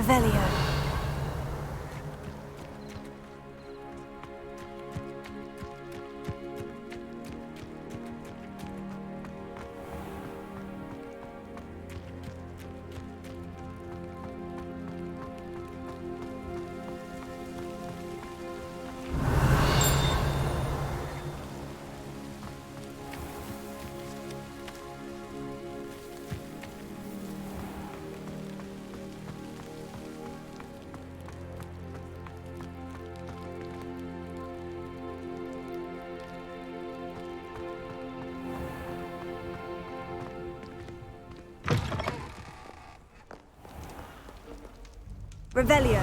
Revelio. Revelio.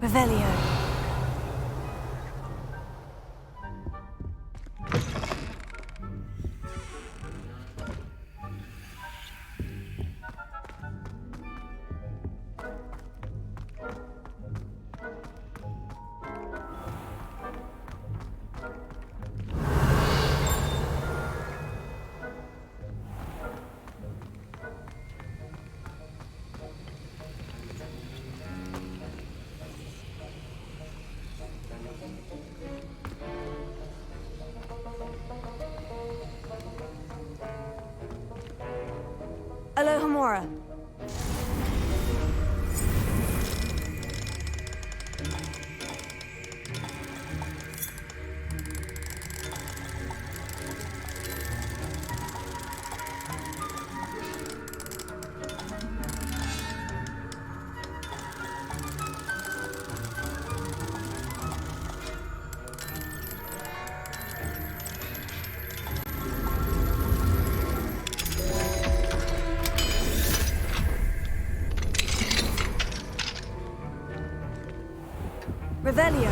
Revelio. Alohomora. Revelio.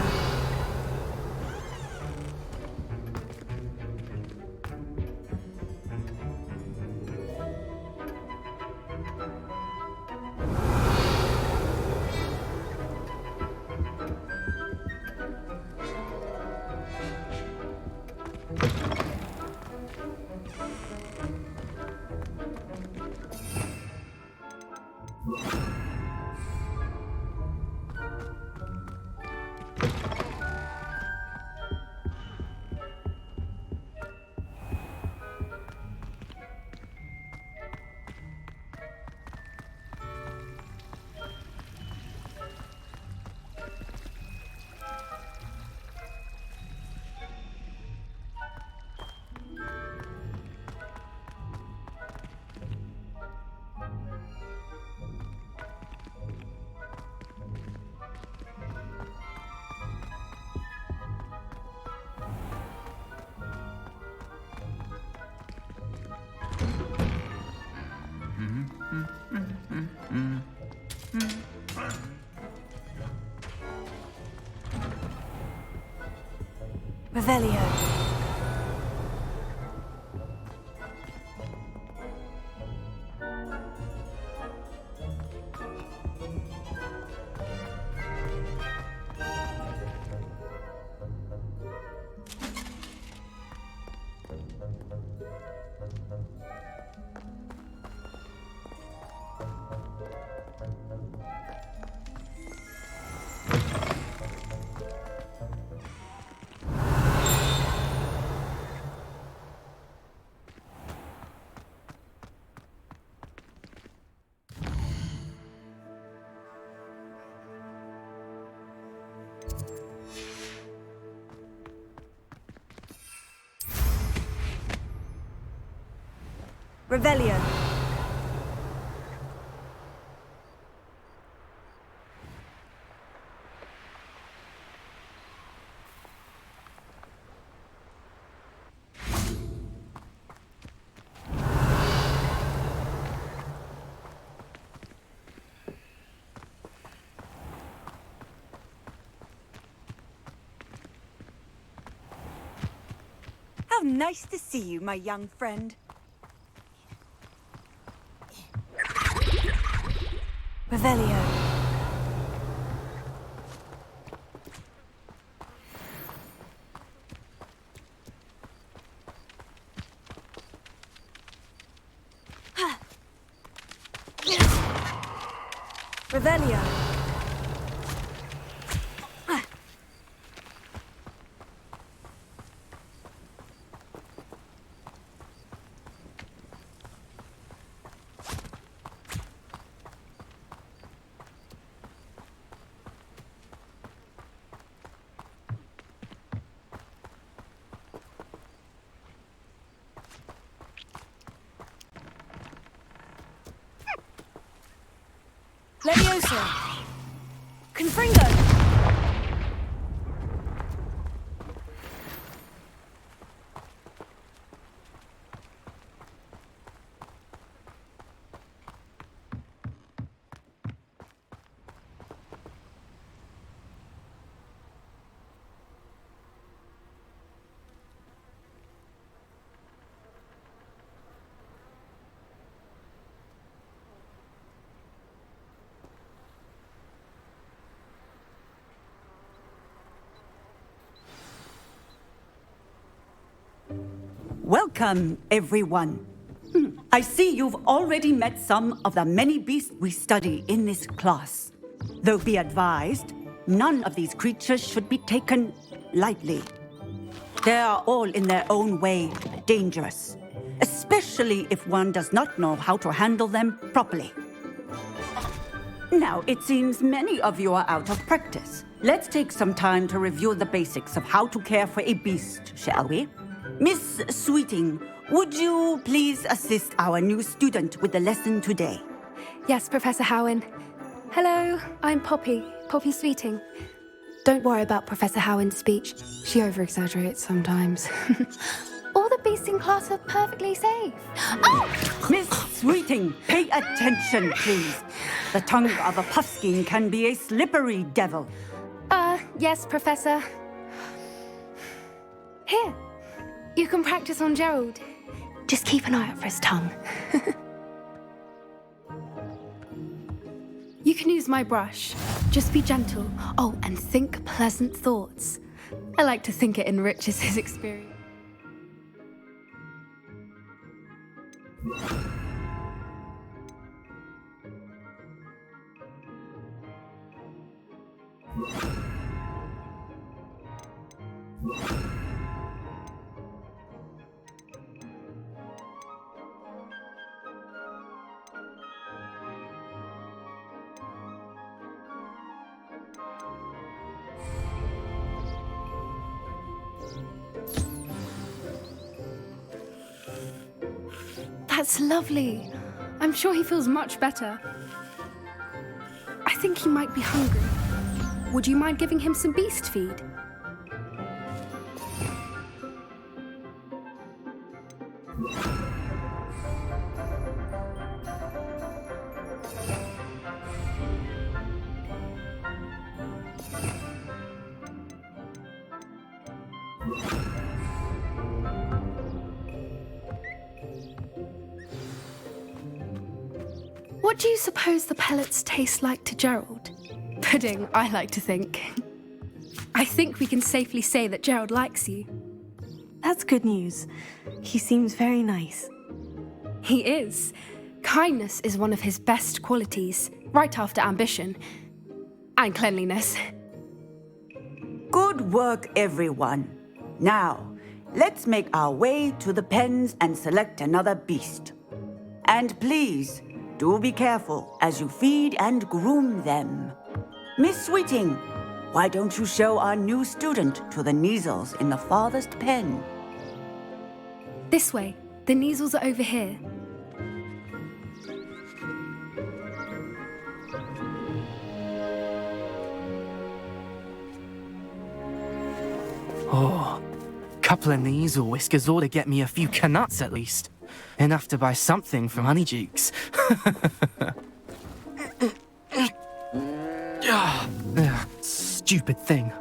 Revelio. Revelio. How nice to see you, my young friend. Revelio. Revelio. Leviosa. Confringo. Welcome, everyone. I see you've already met some of the many beasts we study in this class. Though be advised, none of these creatures should be taken lightly. They are all in their own way dangerous, especially if one does not know how to handle them properly. Now, it seems many of you are out of practice. Let's take some time to review the basics of how to care for a beast, shall we? Miss Sweeting, would you please assist our new student with the lesson today? Yes, Professor Howen. Hello, I'm Poppy Sweeting. Don't worry about Professor Howen's speech. She over-exaggerates sometimes. All the beasts in class are perfectly safe. Oh! Miss Sweeting, pay attention, please. The tongue of a puffskein can be a slippery devil. Yes, Professor. Here, you can practice on Gerald. Just keep an eye out for his tongue. You can use my brush. Just be gentle. Oh, and think pleasant thoughts. I like to think it enriches his experience. That's lovely. I'm sure he feels much better. I think he might be hungry. Would you mind giving him some beast feed? What do you suppose the pellets taste like to Gerald? Pudding, I like to think. I think we can safely say that Gerald likes you. That's good news. He seems very nice. He is. Kindness is one of his best qualities, right after ambition. And cleanliness. Good work, everyone. Now, let's make our way to the pens and select another beast. And please, do be careful as you feed and groom them. Miss Sweeting, why don't you show our new student to the Neasels in the farthest pen? This way. The Neasels are over here. Oh, couple of Neasel whiskers ought to get me a few canuts at least. Enough to buy something from Honeydukes. Stupid thing.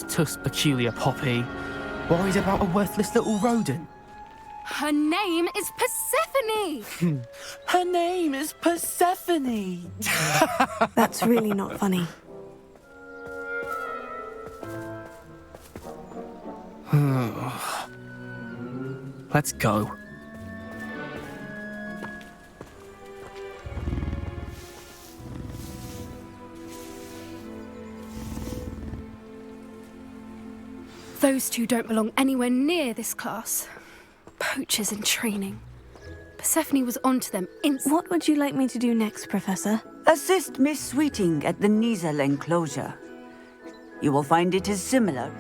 Tuss, peculiar Poppy. Worried about a worthless little rodent? Her name is Persephone! Her name is Persephone! That's really not funny. Let's go. Those two don't belong anywhere near this class. Poachers in training. Persephone was onto them instantly. What would you like me to do next, Professor? Assist Miss Sweeting at the Nizel enclosure. You will find it is similar.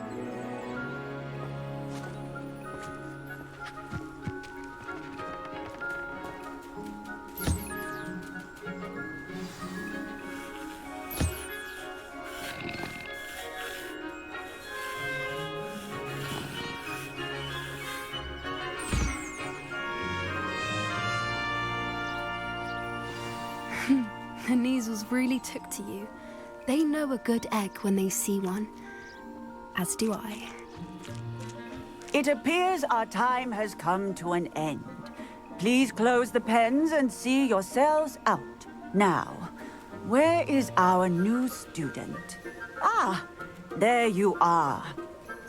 The Niezels really took to you. They know a good egg when they see one. As do I. It appears our time has come to an end. Please close the pens and see yourselves out. Now, where is our new student? Ah, there you are.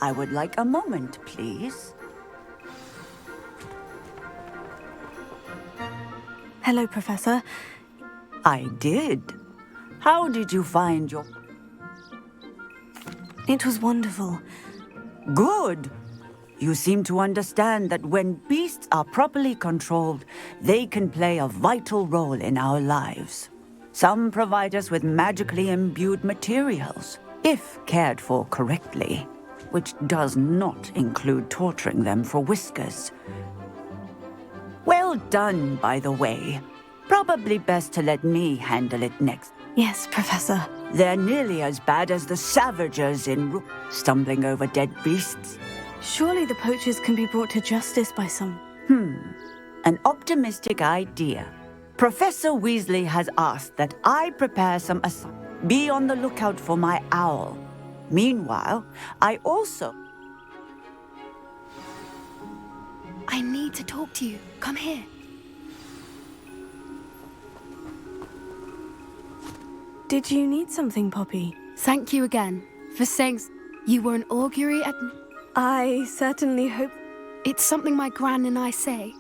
I would like a moment, please. Hello, Professor. I did. How did you find your... It was wonderful. Good. You seem to understand that when beasts are properly controlled, they can play a vital role in our lives. Some provide us with magically imbued materials, if cared for correctly, which does not include torturing them for whiskers. Well done, by the way. Probably best to let me handle it next. Yes, Professor. They're nearly as bad as the Savagers in stumbling over dead beasts. Surely the poachers can be brought to justice by some... An optimistic idea. Professor Weasley has asked that I prepare some be on the lookout for my owl. Meanwhile, I also... I need to talk to you. Come here. Did you need something, Poppy? Thank you again for saying you were an augury at... I certainly hope... It's something my gran and I say.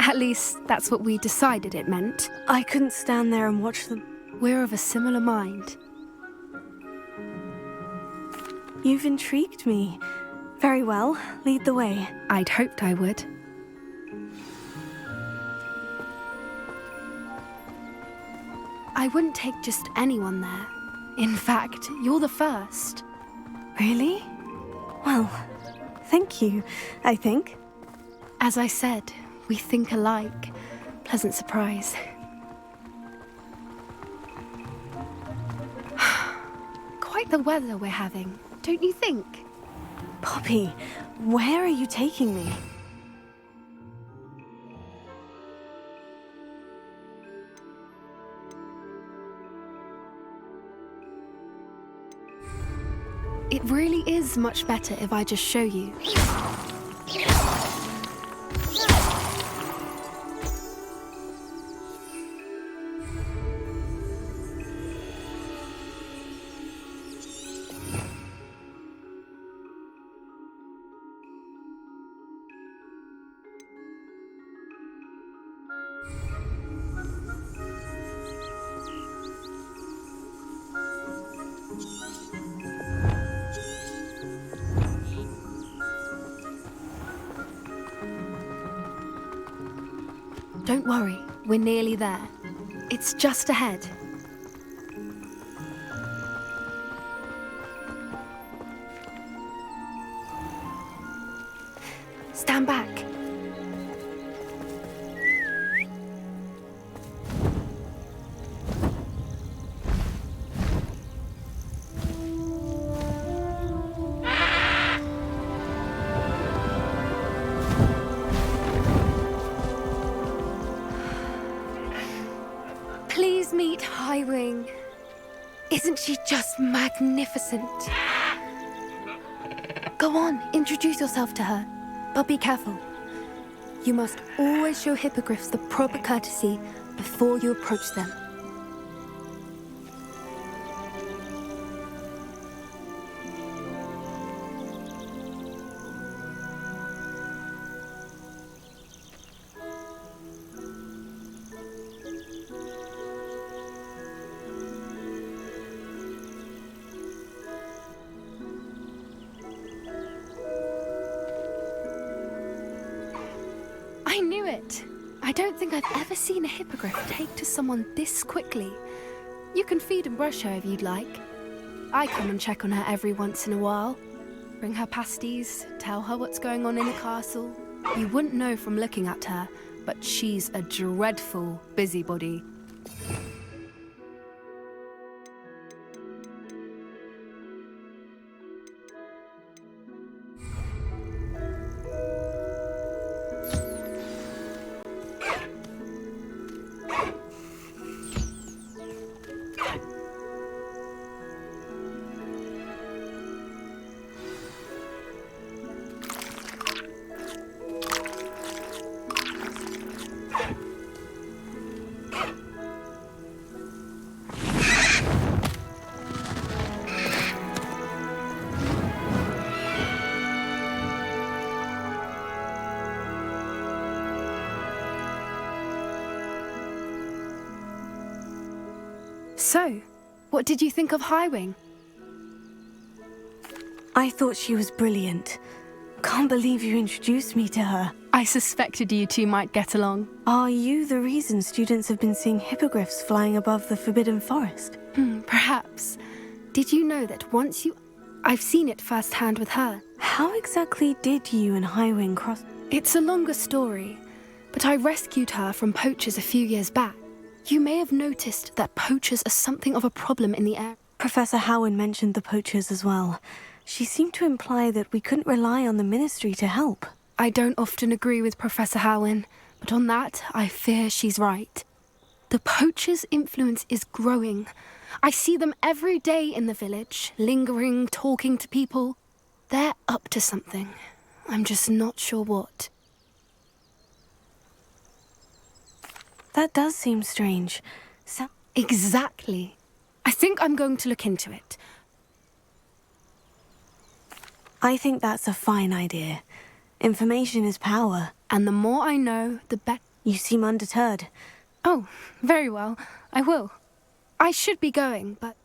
At least, that's what we decided it meant. I couldn't stand there and watch them. We're of a similar mind. You've intrigued me. Very well. Lead the way. I'd hoped I would. I wouldn't take just anyone there. In fact, you're the first. Really? Well, thank you, I think. As I said, we think alike. Pleasant surprise. Quite the weather we're having, don't you think? Poppy, where are you taking me? It really is much better if I just show you. Don't worry, we're nearly there. It's just ahead. Stand back. Please meet Highwing. Isn't she just magnificent? Go on, introduce yourself to her. But be careful. You must always show hippogriffs the proper courtesy before you approach them. I knew it! I don't think I've ever seen a hippogriff take to someone this quickly. You can feed and brush her if you'd like. I come and check on her every once in a while. Bring her pasties, tell her what's going on in the castle. You wouldn't know from looking at her, but she's a dreadful busybody. So, what did you think of Highwing? I thought she was brilliant. Can't believe you introduced me to her. I suspected you two might get along. Are you the reason students have been seeing hippogriffs flying above the Forbidden Forest? Perhaps. Did you know that I've seen it firsthand with her. How exactly did you and Highwing cross? It's a longer story, but I rescued her from poachers a few years back. You may have noticed that poachers are something of a problem in the air. Professor Howen mentioned the poachers as well. She seemed to imply that we couldn't rely on the ministry to help. I don't often agree with Professor Howen, but on that, I fear she's right. The poachers' influence is growing. I see them every day in the village, lingering, talking to people. They're up to something. I'm just not sure what. That does seem strange. Exactly. I think I'm going to look into it. I think that's a fine idea. Information is power. And the more I know, the better. You seem undeterred. Oh, very well. I will. I should be going, but...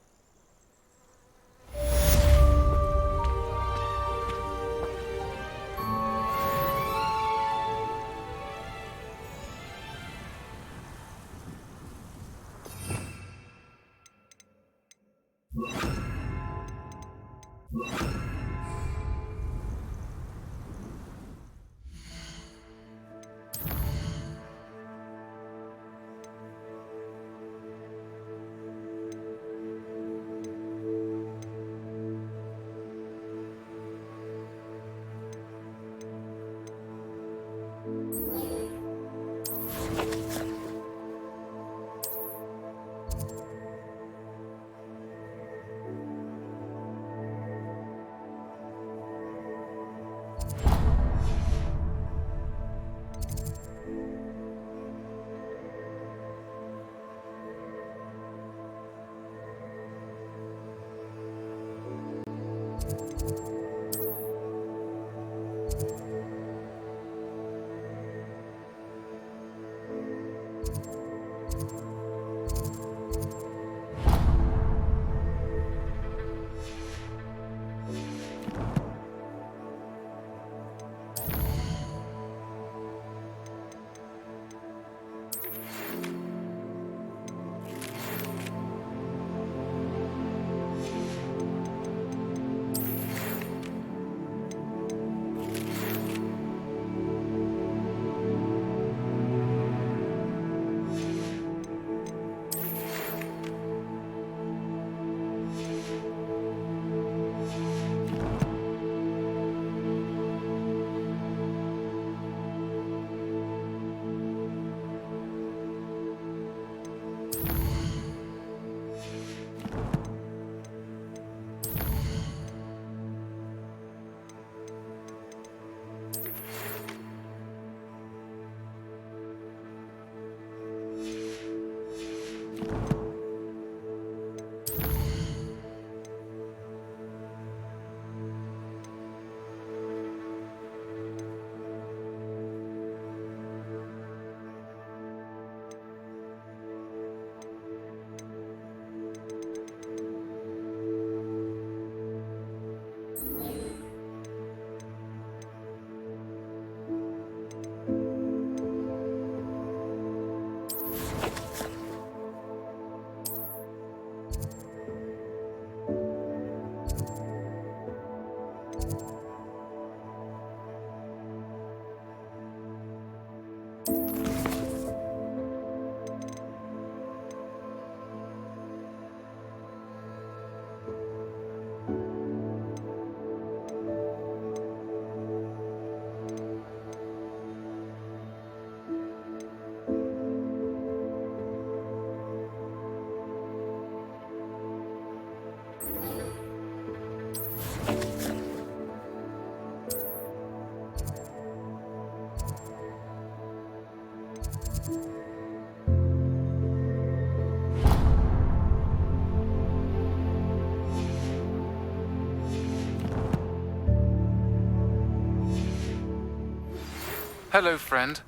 Hello, friend.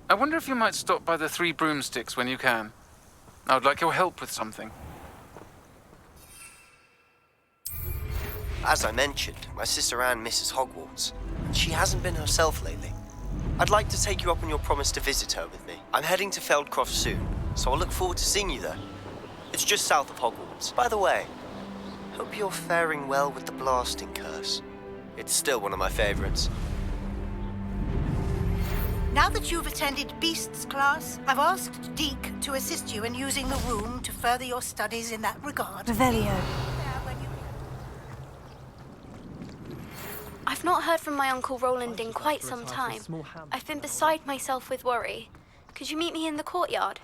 I wonder if you might stop by the Three Broomsticks when you can. I would like your help with something. As I mentioned, my sister Anne misses Hogwarts, and she hasn't been herself lately. I'd like to take you up on your promise to visit her with me. I'm heading to Feldcroft soon, so I'll look forward to seeing you there. It's just south of Hogwarts. By the way, hope you're faring well with the blasting curse. It's still one of my favorites. Now that you've attended Beasts class, I've asked Deke to assist you in using the room to further your studies in that regard. Revelio. I've not heard from my Uncle Roland in quite some time. I've been beside myself with worry. Could you meet me in the courtyard?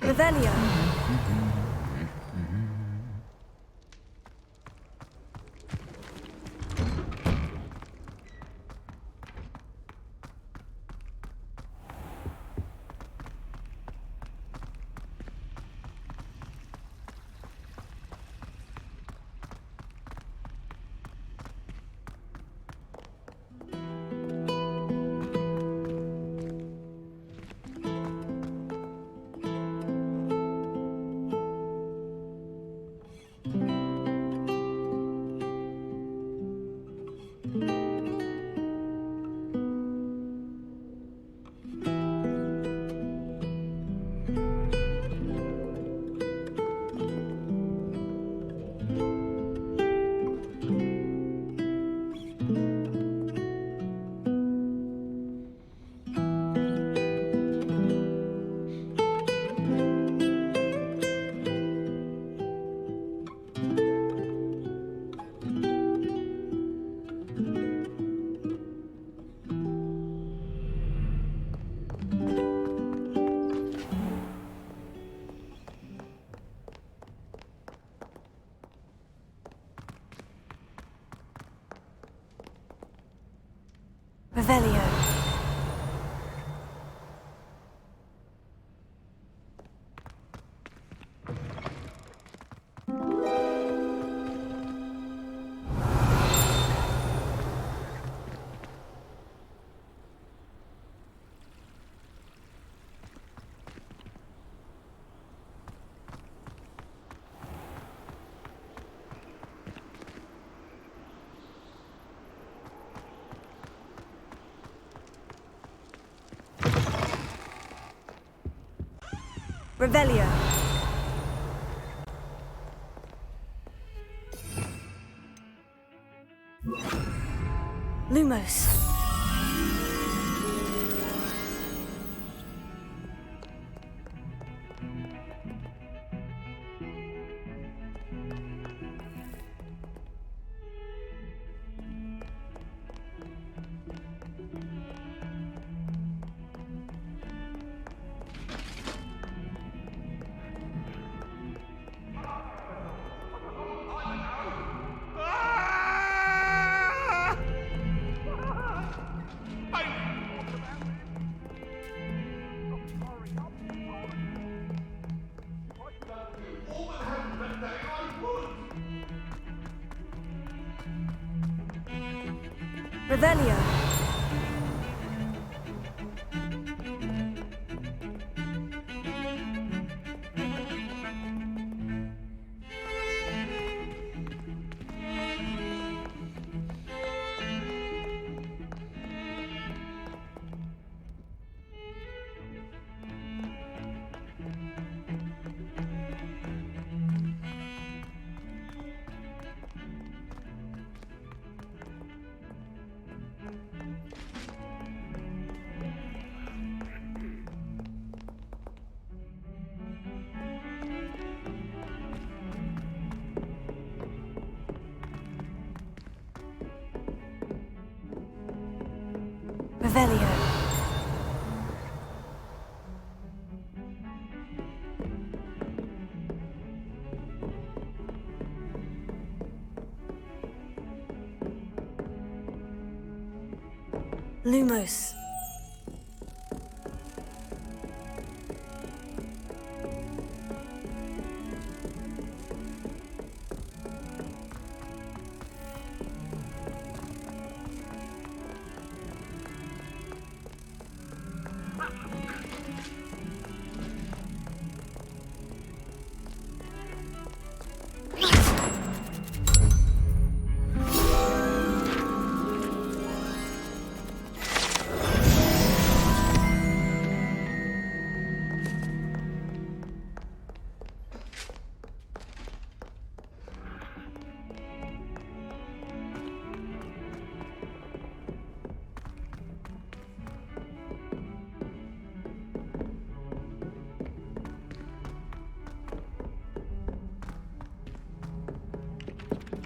Revelio. Revelio. Revelio. Lumos. Revelio. Revelio. Lumos.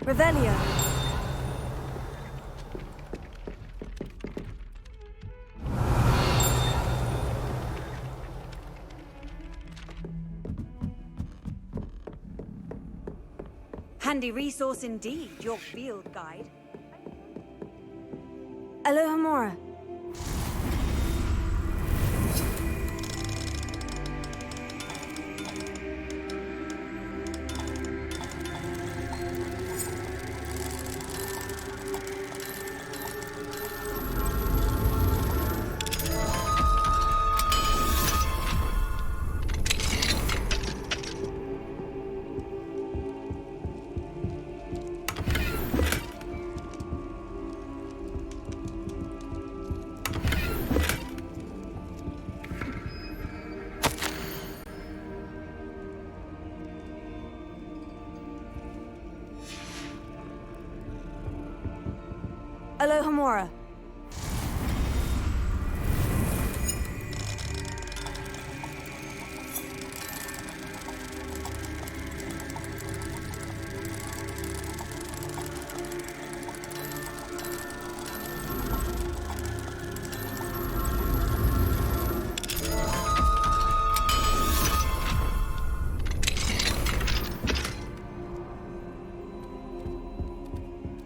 Revelio. Handy resource indeed, your field guide. Alohomora. Alohomora.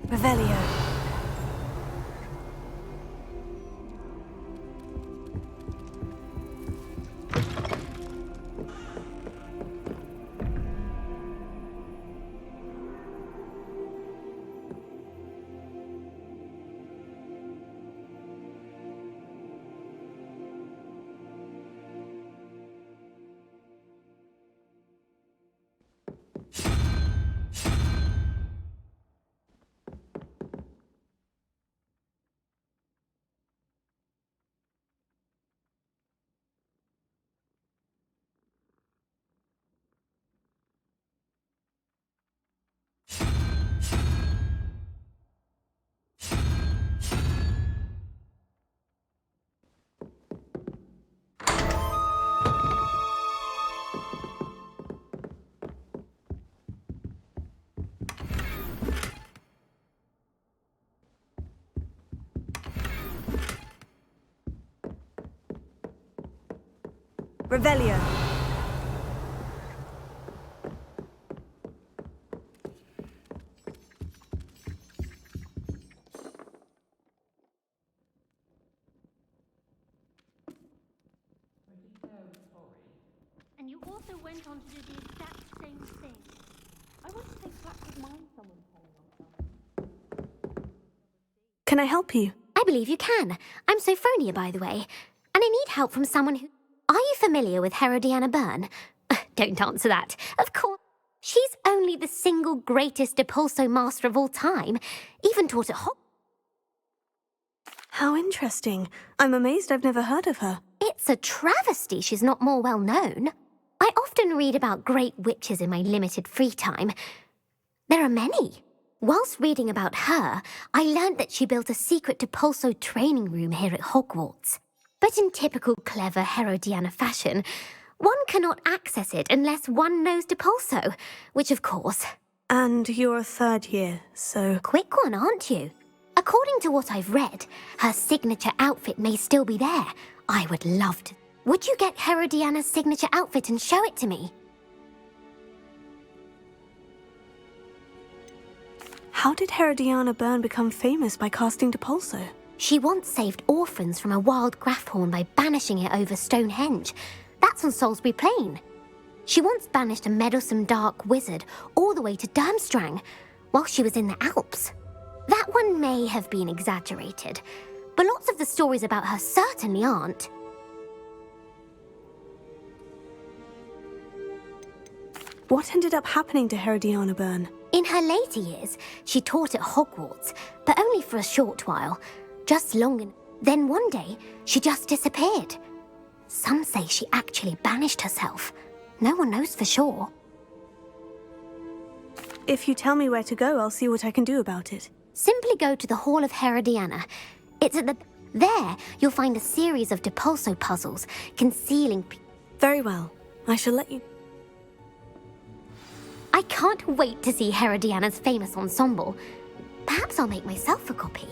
Revelio. Revelio. And you also went on to do the exact same thing. I want to take practice mind someone telling on. Can I help you? I believe you can. I'm Sophronia, by the way. And I need help from someone who... Are you familiar with Herodiana Byrne? Don't answer that. Of course. She's only the single greatest Depulso master of all time. Even taught at Hogwarts. How interesting. I'm amazed I've never heard of her. It's a travesty she's not more well known. I often read about great witches in my limited free time. There are many. Whilst reading about her, I learned that she built a secret Depulso training room here at Hogwarts. But in typical clever Herodiana fashion, one cannot access it unless one knows Depulso, which of course... And you're a third year, so... Quick one, aren't you? According to what I've read, her signature outfit may still be there. I would love to. Would you get Herodiana's signature outfit and show it to me? How did Herodiana Byrne become famous by casting Depulso? She once saved orphans from a wild Grafthorn by banishing it over Stonehenge. That's on Salisbury Plain. She once banished a meddlesome dark wizard all the way to Durmstrang while she was in the Alps. That one may have been exaggerated, but lots of the stories about her certainly aren't. What ended up happening to Herodiana Byrne? In her later years, she taught at Hogwarts, but only for a short while. Just long enough. Then one day, she just disappeared. Some say she actually banished herself. No one knows for sure. If you tell me where to go, I'll see what I can do about it. Simply go to the Hall of Herodiana. It's at the... There, you'll find a series of Depulso puzzles concealing... Very well. I shall let you... I can't wait to see Herodiana's famous ensemble. Perhaps I'll make myself a copy.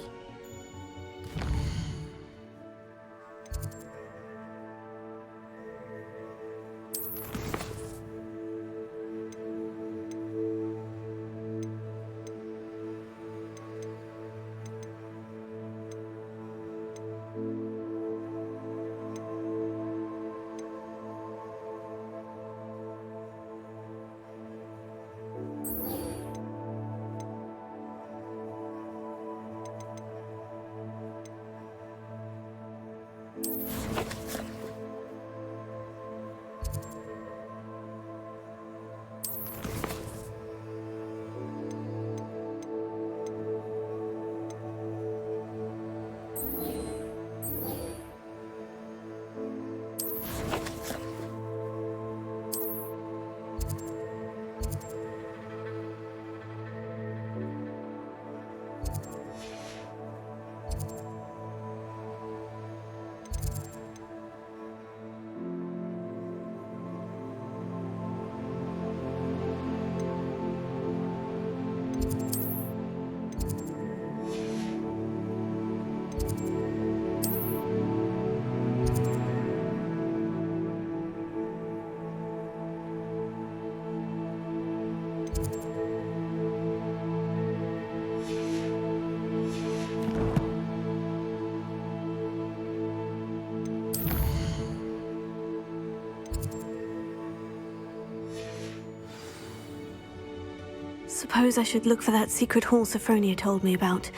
Suppose I should look for that secret hall Sophronia told me about.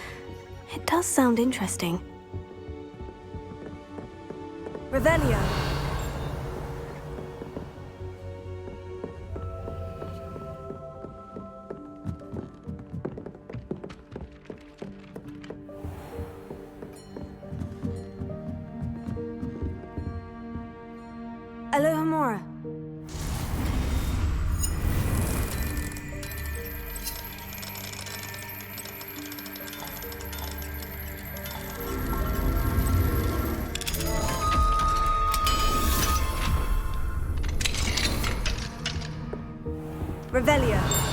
It does sound interesting. Revelio. Alohomora. Revelio.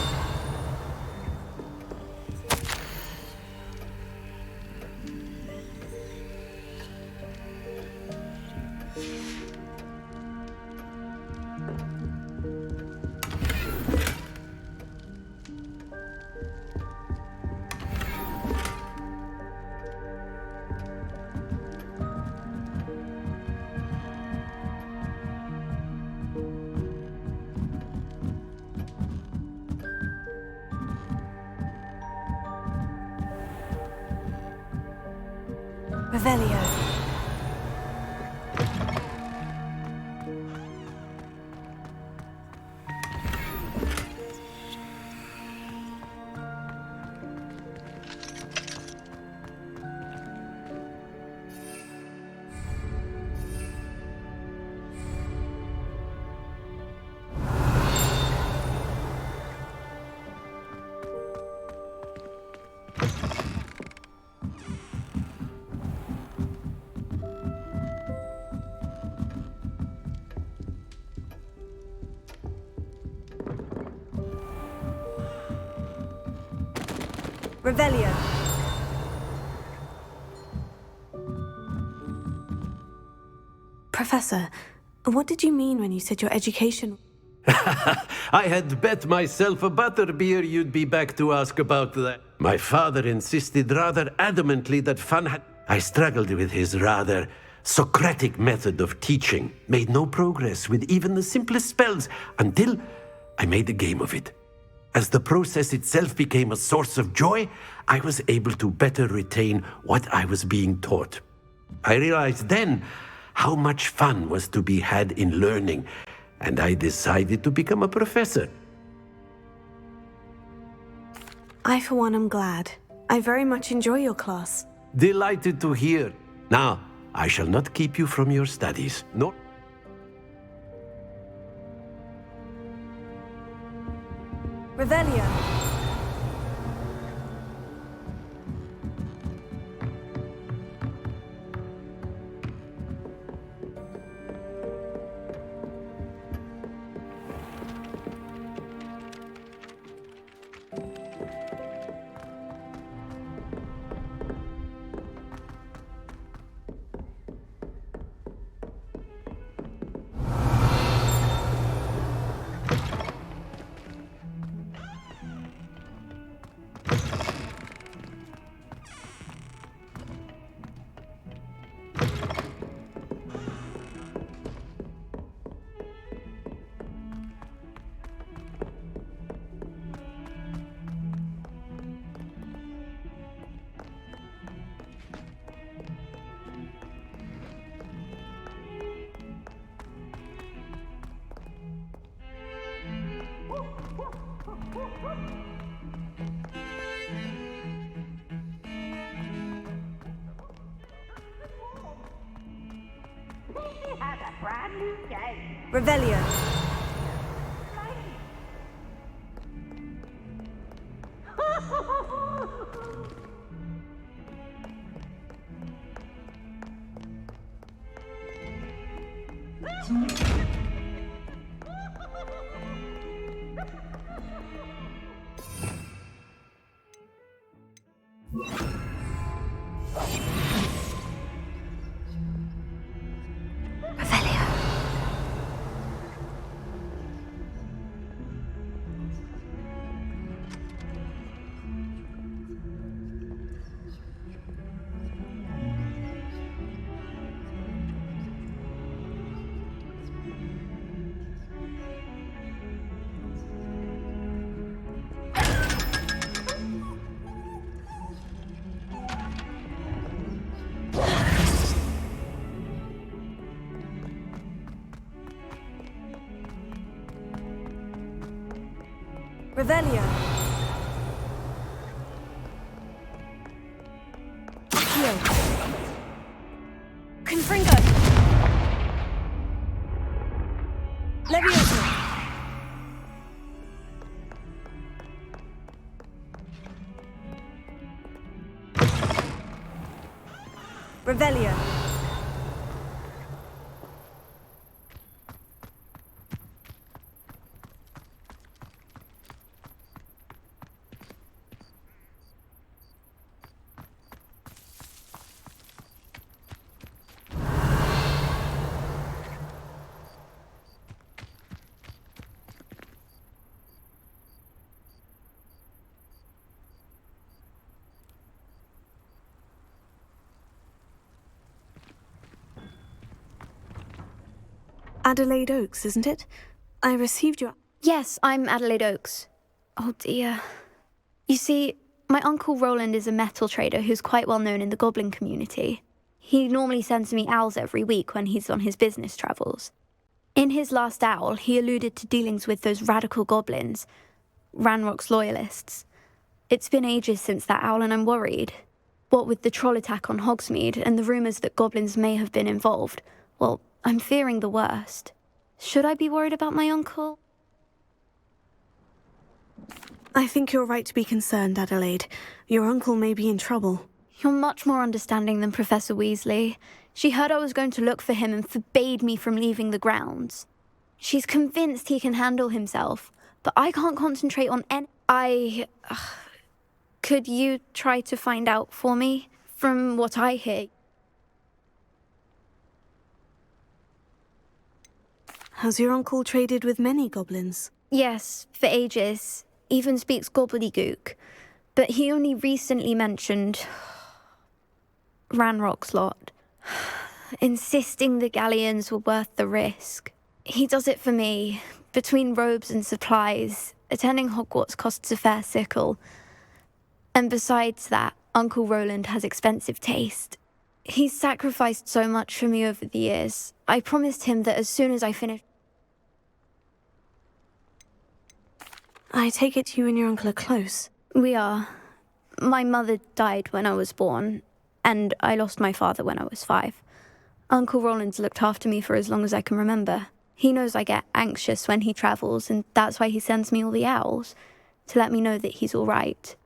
Revelio. Revelio. Professor, what did you mean when you said your education... I had bet myself a butterbeer you'd be back to ask about that. My father insisted rather adamantly that fun had... I struggled with his rather Socratic method of teaching, made no progress with even the simplest spells until I made a game of it. As the process itself became a source of joy, I was able to better retain what I was being taught. I realized then how much fun was to be had in learning, and I decided to become a professor. I, for one, am glad. I very much enjoy your class. Delighted to hear. Now, I shall not keep you from your studies, nor... Revelio. Revelio. Revelio. Heal. Confringo. Levioso. Revelio. Adelaide Oaks, isn't it? I received your... Yes, I'm Adelaide Oaks. Oh dear. You see, my uncle Roland is a metal trader who's quite well known in the goblin community. He normally sends me owls every week when he's on his business travels. In his last owl, he alluded to dealings with those radical goblins, Ranrock's loyalists. It's been ages since that owl and I'm worried. What with the troll attack on Hogsmeade and the rumours that goblins may have been involved, well, I'm fearing the worst. Should I be worried about my uncle? I think you're right to be concerned, Adelaide. Your uncle may be in trouble. You're much more understanding than Professor Weasley. She heard I was going to look for him and forbade me from leaving the grounds. She's convinced he can handle himself, but I can't concentrate on any... Could you try to find out for me? From what I hear... Has your uncle traded with many goblins? Yes, for ages. Even speaks gobbledygook. But he only recently mentioned Ranrock's lot, insisting the galleons were worth the risk. He does it for me. Between robes and supplies, attending Hogwarts costs a fair sickle. And besides that, Uncle Roland has expensive taste. He's sacrificed so much for me over the years. I promised him that as soon as I finish... I take it you and your uncle are close. We are. My mother died when I was born, and I lost my father when I was 5. Uncle Roland's looked after me for as long as I can remember. He knows I get anxious when he travels, and that's why he sends me all the owls, to let me know that he's all right.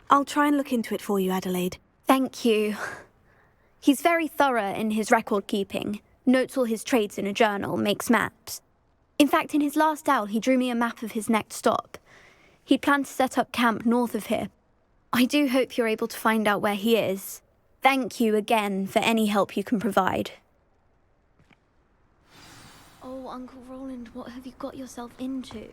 I'll try and look into it for you, Adelaide. Thank you. He's very thorough in his record keeping, notes all his trades in a journal, makes maps. In fact, in his last owl, he drew me a map of his next stop. He'd planned to set up camp north of here. I do hope you're able to find out where he is. Thank you again for any help you can provide. Oh, Uncle Roland, what have you got yourself into?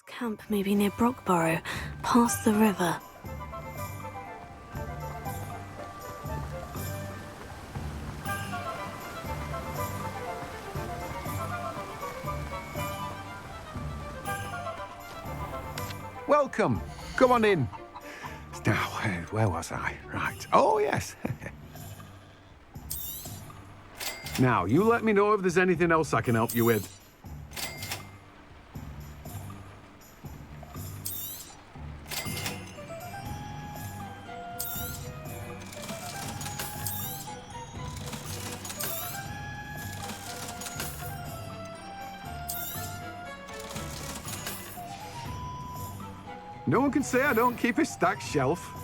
Camp may be near Brockborough, past the river. Welcome. Come on in. Now, where was I? Right. Oh, yes. Now, you let me know if there's anything else I can help you with. No one can say I don't keep a stacked shelf.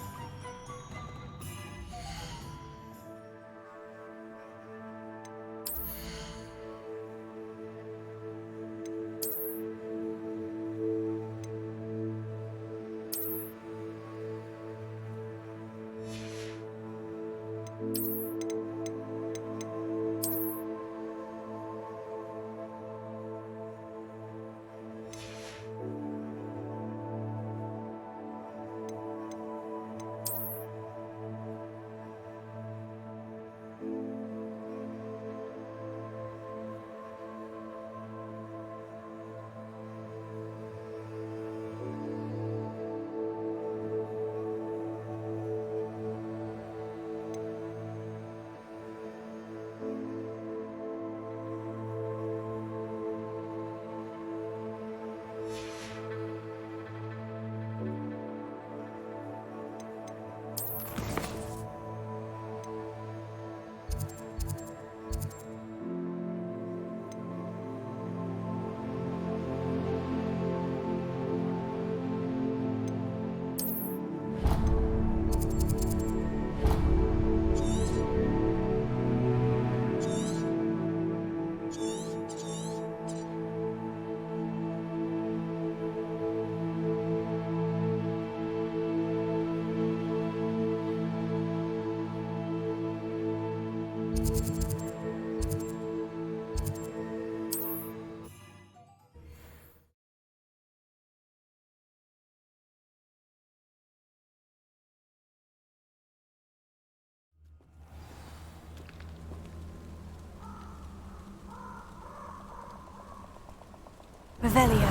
Revelio.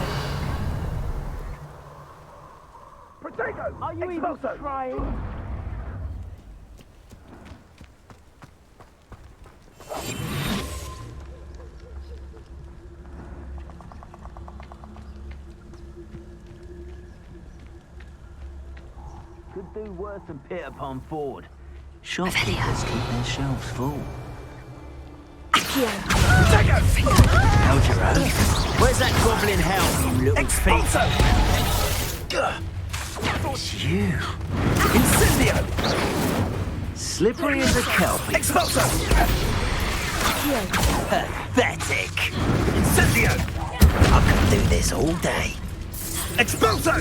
Protego! Are you even trying? Could do worse than Peter Pan Ford. Shopkeepers keep their shelves full. How's your own? Where's that goblin hell, you little thief? It's you. Incendio! Slippery as a kelpie. Expulso! Pathetic. Incendio! I could do this all day. Expulso!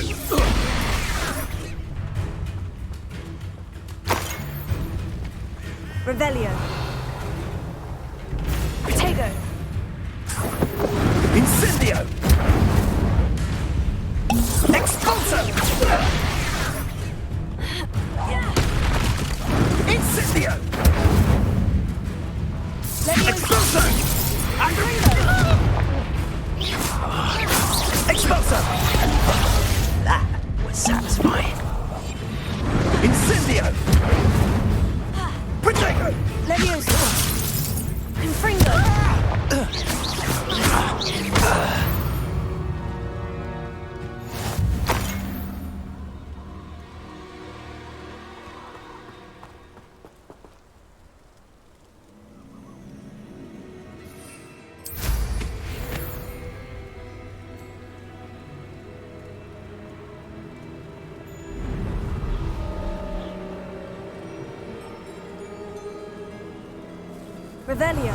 Revelio. Protego. Incendio! Expulso! Incendio! Expulso! Expulso! That was satisfying. Incendio! Protego! Leviosa. Confringo. Revelio.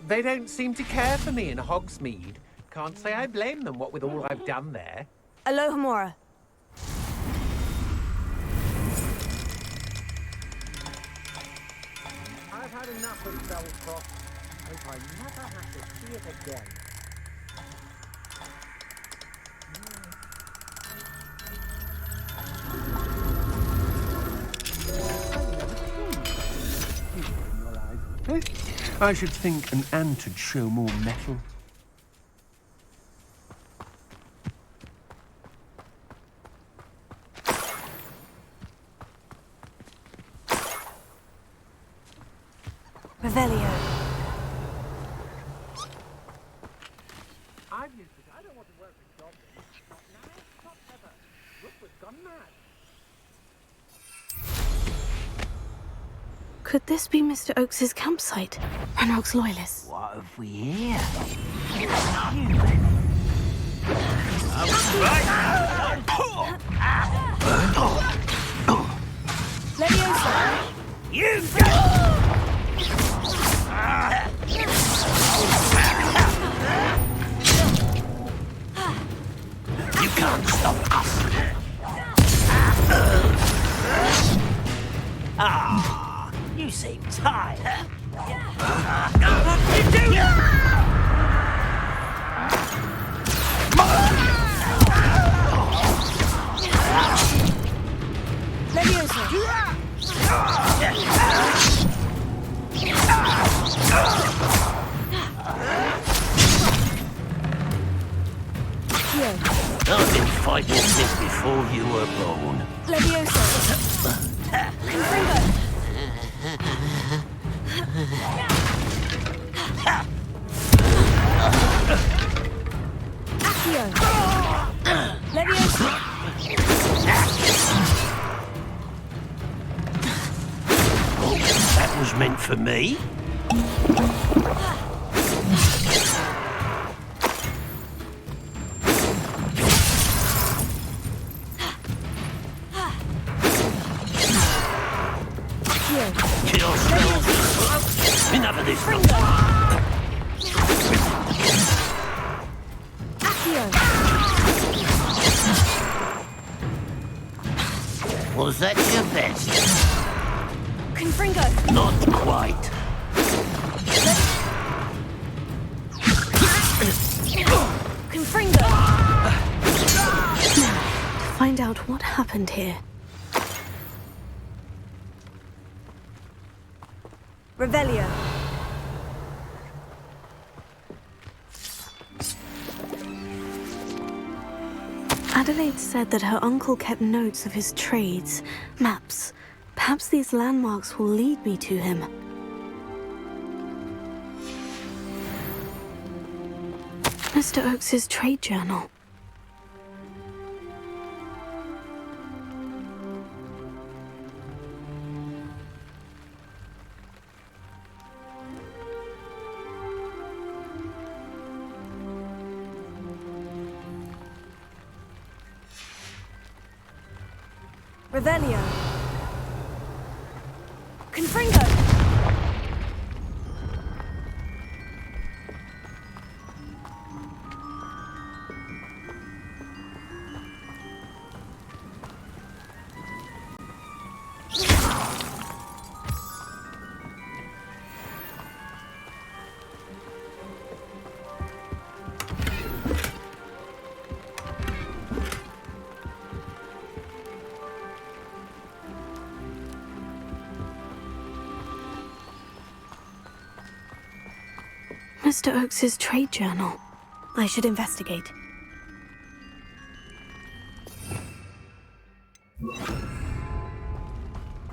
They don't seem to care for me in Hogsmeade. Can't say I blame them, what with all I've done there. Alohomora. I've had enough of Belcroft. Hope I never have to see it again. I should think an ant would show more metal. Revelio. I've used it. I don't want to work with goblins. Not now, not ever. Rookwood's gone mad. Could this be Mr. Oakes's campsite? Ranrock's loyalists. What have we here? Leviosa. You You can't stop us. Ah, you seem tired. What are you doing? Leviosa. I've been fighting since before you were born. Leviosa. Confringo. Accio. Leviosa. Oh, that was meant for me. Kill spells. Enough of this. Was that your best? Confringo. Not quite. Confringo! To find out what happened here. Revelio. Adelaide said that her uncle kept notes of his trades, maps. Perhaps these landmarks will lead me to him. Mr. Oakes's trade journal. Revelio. Confringo! Mr. Oakes's trade journal. I should investigate.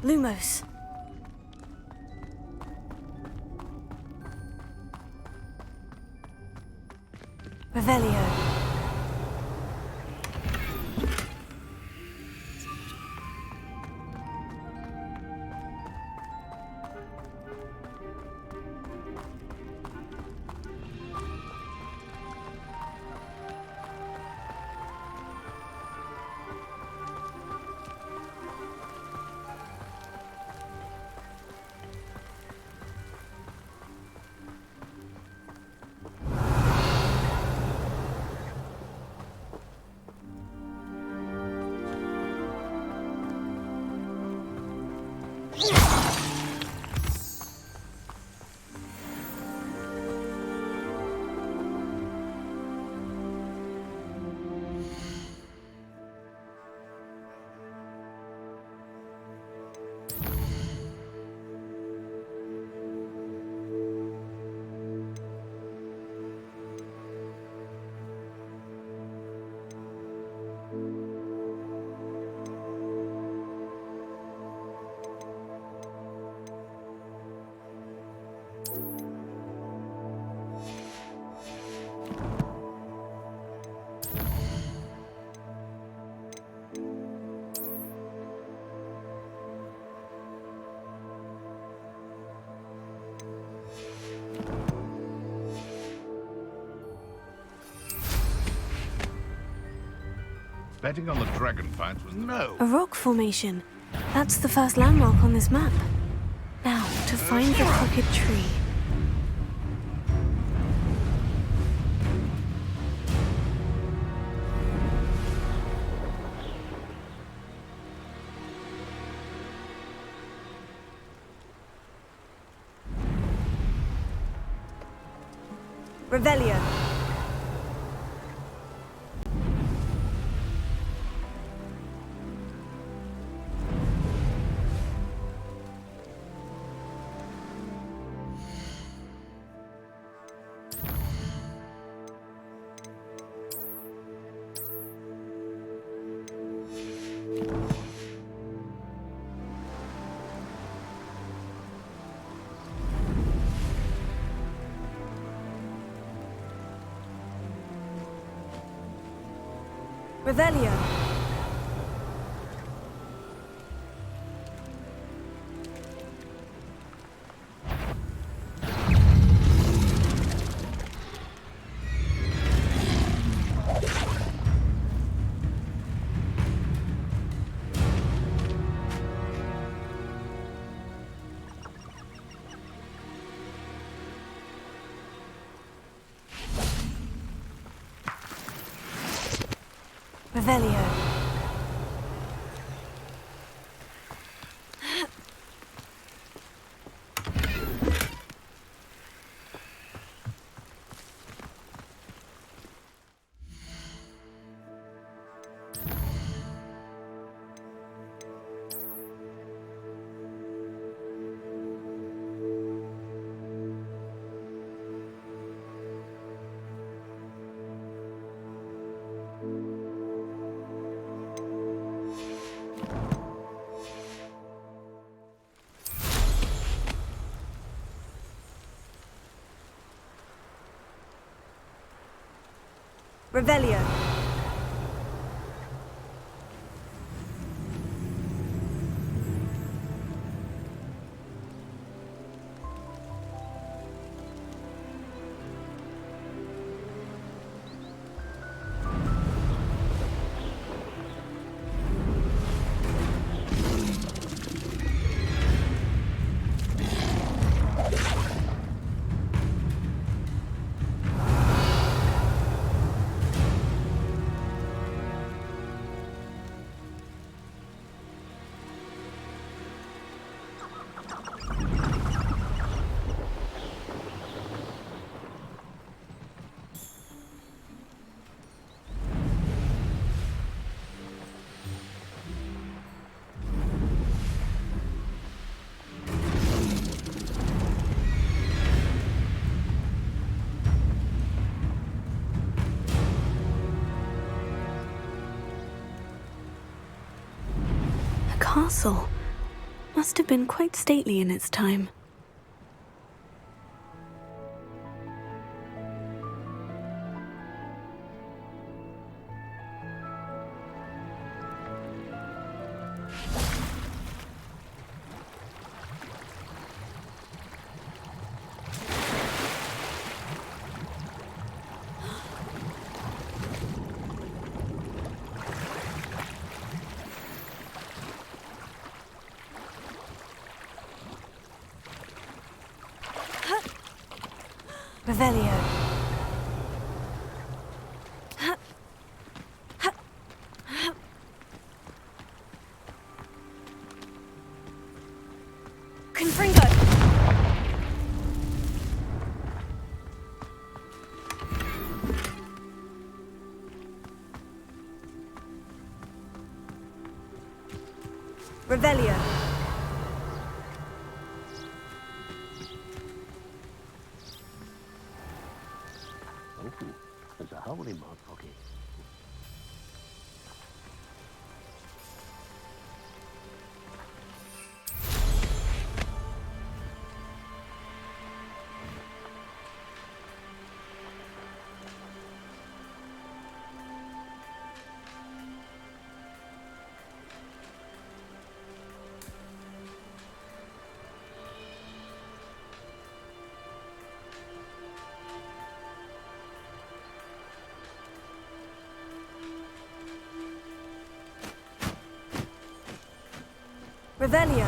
Lumos. Revelio. Betting on the dragon fight was no. A rock formation. That's the first landmark on this map. Now, to find the crooked tree. Revelio. Revelio. Revelio. Revelio. Castle. Must have been quite stately in its time. Revelio. Confringo. Revelio. There's a hole in my pocket. Revelio.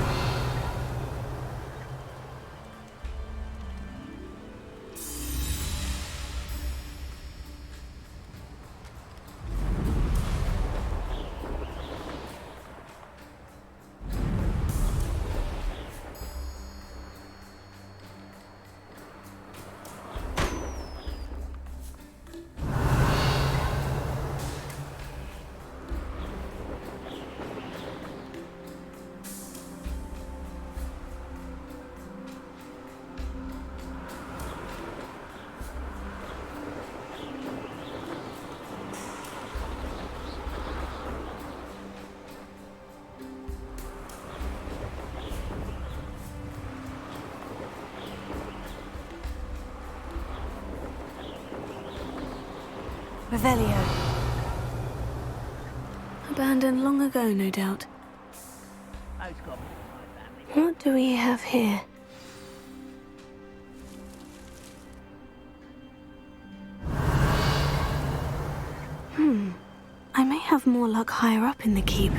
Revelio. Abandoned long ago, no doubt. What do we have here? I may have more luck higher up in the keep.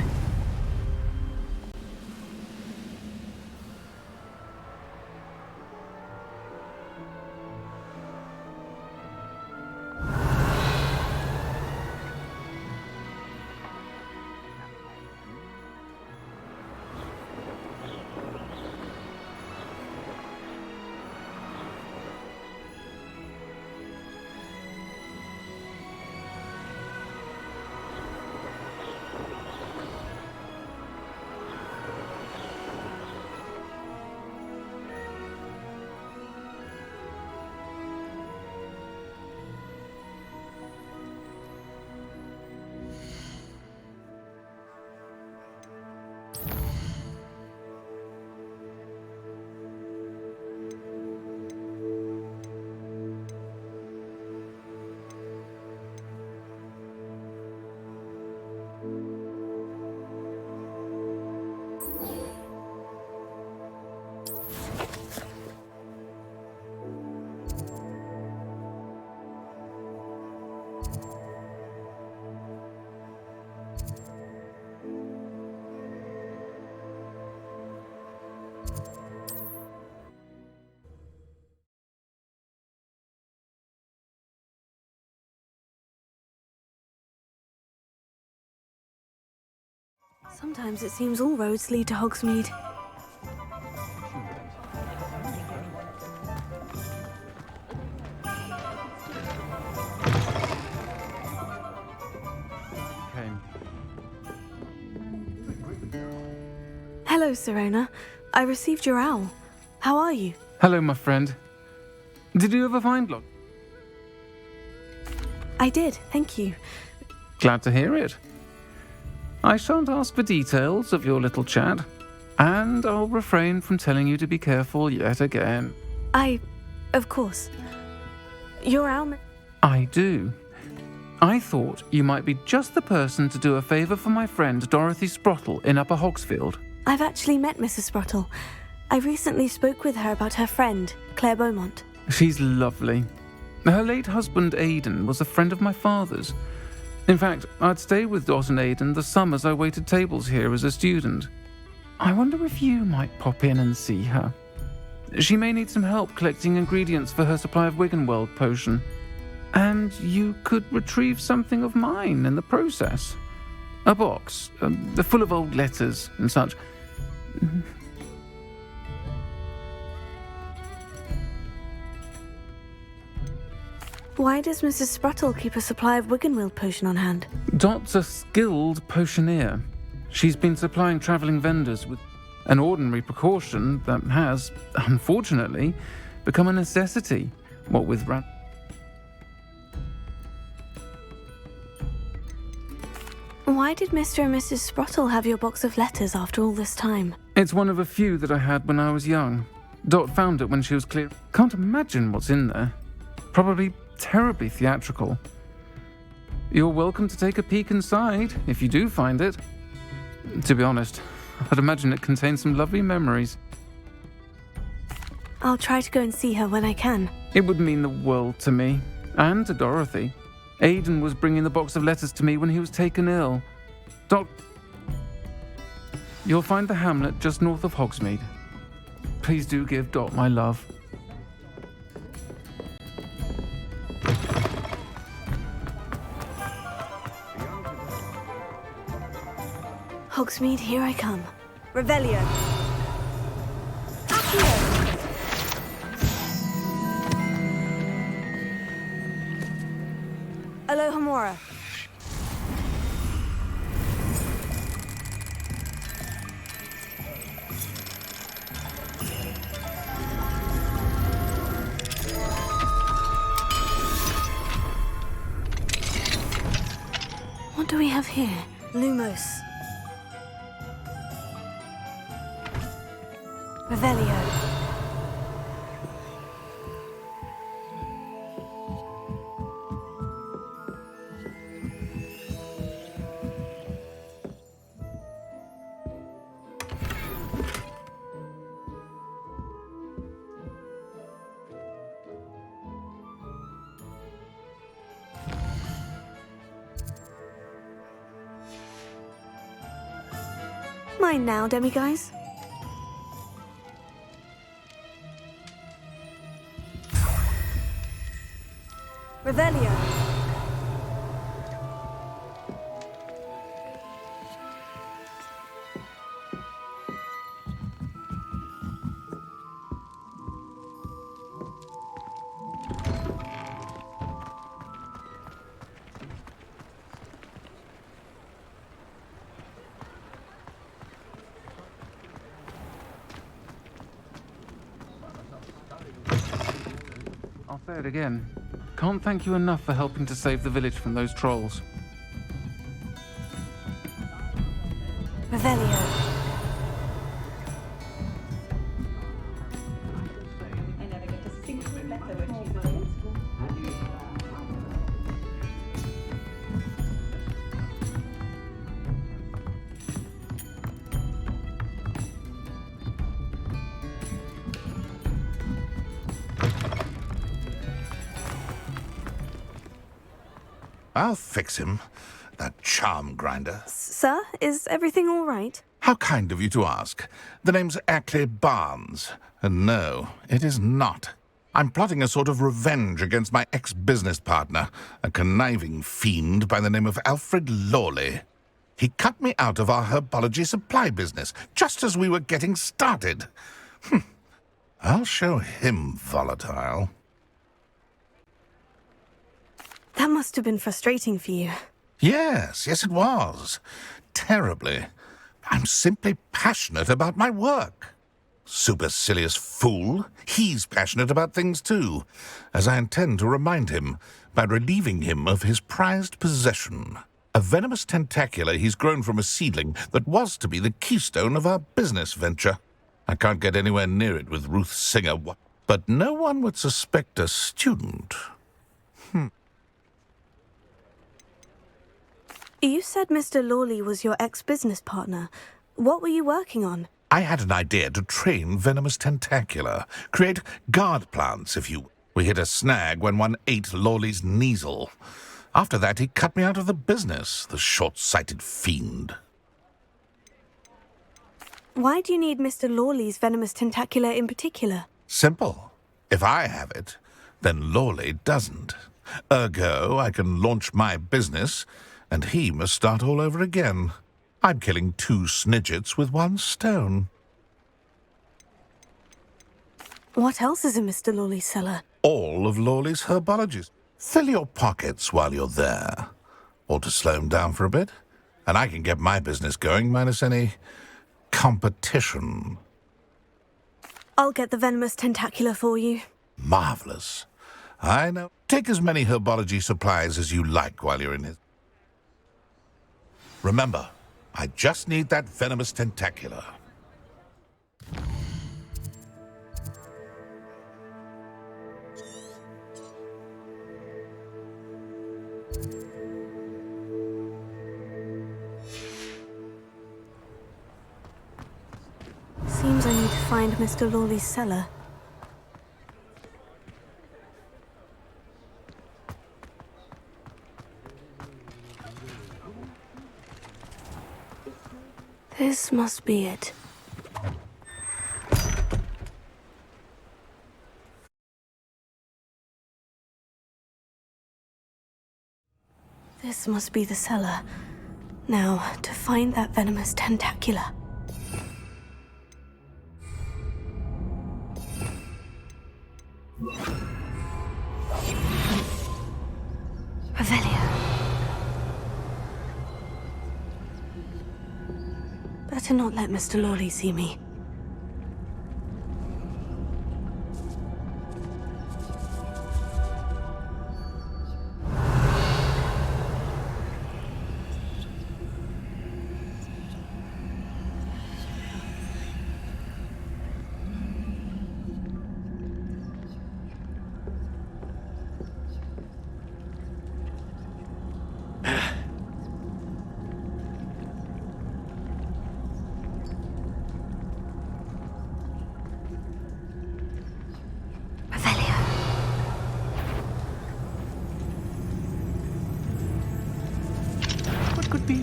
Sometimes it seems all roads lead to Hogsmeade. Hello, Serona. I received your owl. How are you? Hello, my friend. Did you ever find Log? I did, thank you. Glad to hear it. I shan't ask for details of your little chat, and I'll refrain from telling you to be careful yet again. Of course. Your owl... I do. I thought you might be just the person to do a favour for my friend Dorothy Sprottle in Upper Hogsfield. I've actually met Mrs. Sprottle. I recently spoke with her about her friend, Claire Beaumont. She's lovely. Her late husband Aidan was a friend of my father's. In fact, I'd stay with Dot and Aidan the summers I waited tables here as a student. I wonder if you might pop in and see her. She may need some help collecting ingredients for her supply of Wiggenweld potion. And you could retrieve something of mine in the process. A box, full of old letters and such. Why does Mrs. Sprottle keep a supply of Wiggenweld potion on hand? Dot's a skilled potioneer. She's been supplying travelling vendors with an ordinary precaution that has, unfortunately, become a necessity, what with Why did Mr. and Mrs. Sprottle have your box of letters after all this time? It's one of a few that I had when I was young. Dot found it when she was clear. Can't imagine what's in there. Probably terribly theatrical. You're welcome to take a peek inside, if you do find it. To be honest, I'd imagine it contains some lovely memories. I'll try to go and see her when I can. It would mean the world to me, and to Dorothy. Aidan was bringing the box of letters to me when he was taken ill. You'll find the hamlet just north of Hogsmeade. Please do give Dot my love. Hogsmeade, here I come. Revelio. Alohomora. What do we have here? Lumos. Revelio. Mine now, demiguise. Revelio. I'll say it again. Can't thank you enough for helping to save the village from those trolls. Revelio. I'll fix him, that charm grinder. Sir, is everything all right? How kind of you to ask. The name's Ackley Barnes. And no, it is not. I'm plotting a sort of revenge against my ex-business partner, a conniving fiend by the name of Alfred Lawley. He cut me out of our herbology supply business, just as we were getting started. I'll show him volatile. That must have been frustrating for you. Yes, it was. Terribly. I'm simply passionate about my work. Supercilious fool. He's passionate about things too, as I intend to remind him by relieving him of his prized possession. A venomous tentacula he's grown from a seedling that was to be the keystone of our business venture. I can't get anywhere near it with Ruth Singer, but no one would suspect a student. You said Mr. Lawley was your ex-business partner. What were you working on? I had an idea to train venomous tentacula, create guard plants, if you... We hit a snag when one ate Lawley's Kneasel. After that, he cut me out of the business, the short-sighted fiend. Why do you need Mr. Lawley's venomous tentacula in particular? Simple. If I have it, then Lawley doesn't. Ergo, I can launch my business, and he must start all over again. I'm killing 2 snidgets with 1 stone. What else is in Mr. Lawley's cellar? All of Lawley's herbologies. Fill your pockets while you're there. Or to slow him down for a bit. And I can get my business going minus any competition. I'll get the venomous tentacula for you. Marvelous. I know. Take as many herbology supplies as you like while you're in it. Remember, I just need that venomous tentacula. Seems I need to find Mr. Lawley's cellar. This must be it. This must be the cellar. Now, to find that venomous tentacula. Revelio. Better not let Mr. Lawley see me.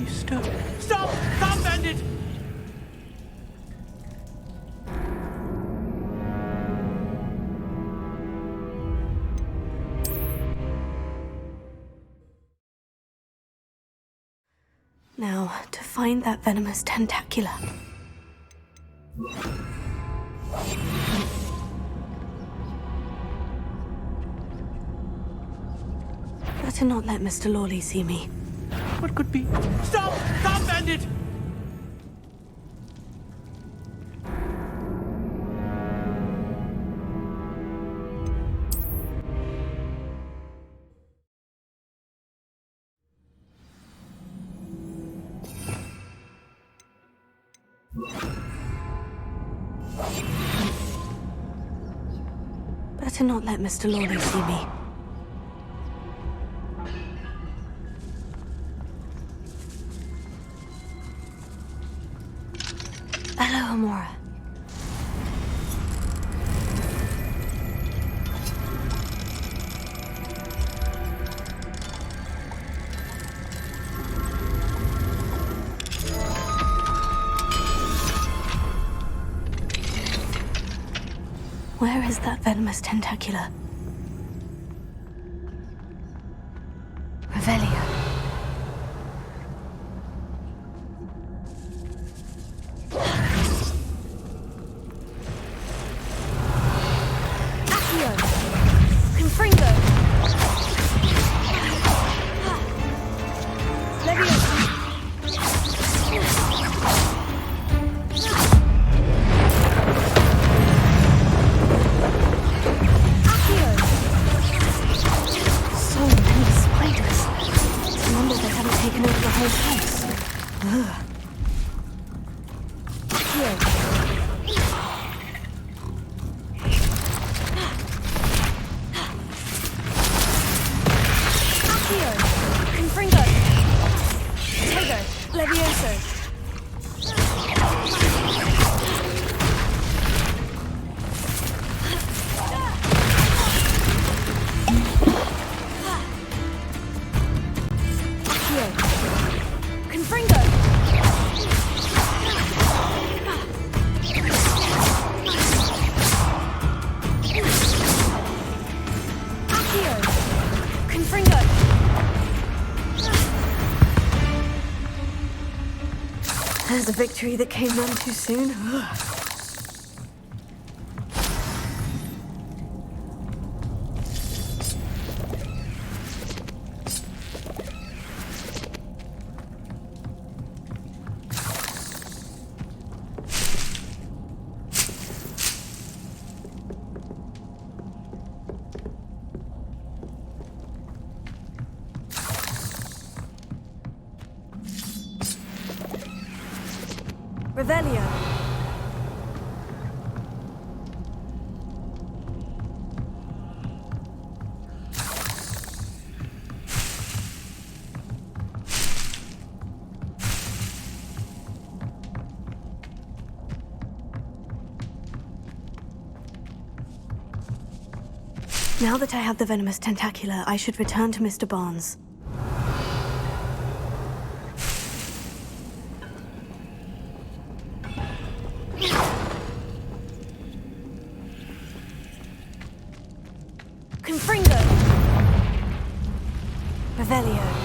Stop! Stop, bandit! Now, to find that venomous tentacula. Better not let Mr. Lawley see me. What could be? Stop! Stop, bandit! Better not let Mr. Lawley see me. Hello, Hamura. Where is that venomous tentacula? Revelio. whole house. Ugh. Here. Accio! Confringo! Tego! Levioso! There's a victory that came none too soon. Revelio. Now that I have the venomous tentacula, I should return to Mr. Barnes. Confringo! Revelio.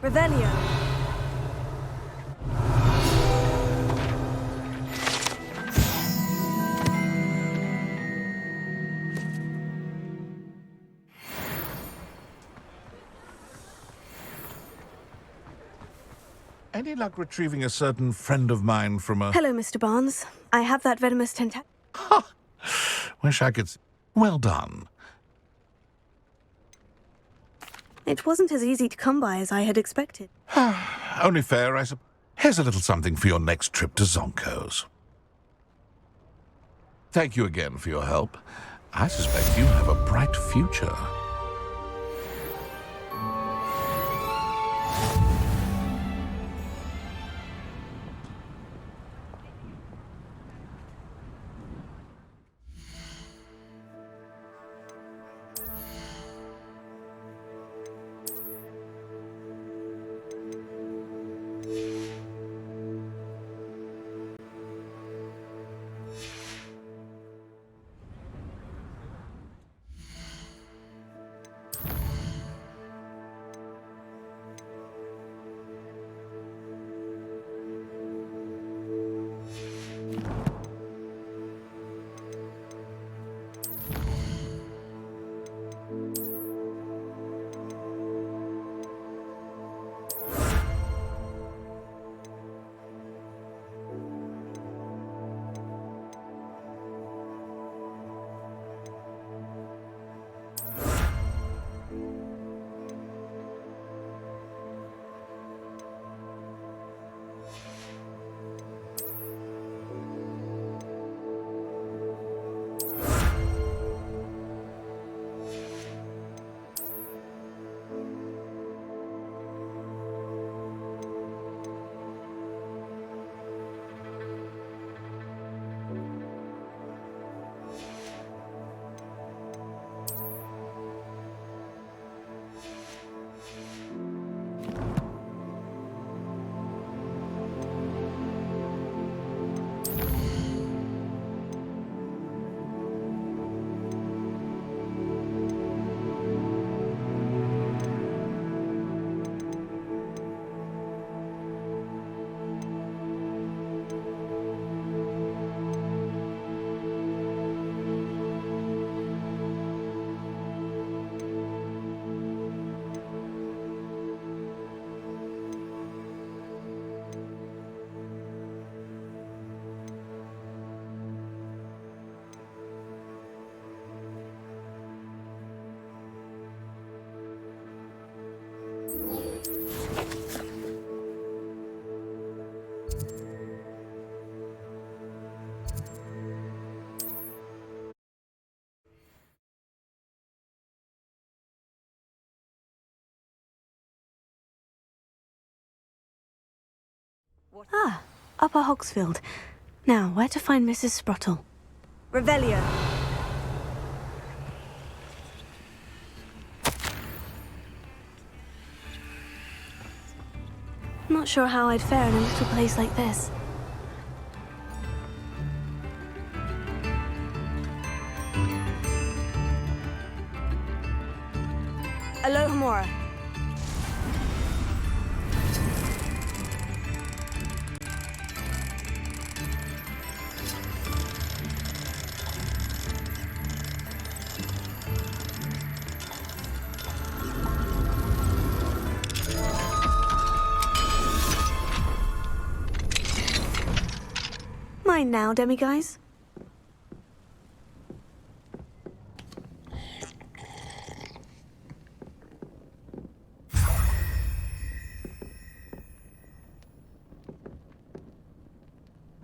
Revelio. Any luck retrieving a certain friend of mine from a... Hello, Mr. Barnes. I have that venomous Wish I could... Well done. It wasn't as easy to come by as I had expected. Only fair, I suppose. Here's a little something for your next trip to Zonko's. Thank you again for your help. I suspect you have a bright future. Ah, Upper Hogsfield. Now, where to find Mrs. Sprottle? Revelio. Not sure how I'd fare in a little place like this. Alohomora. Mine now, demiguise.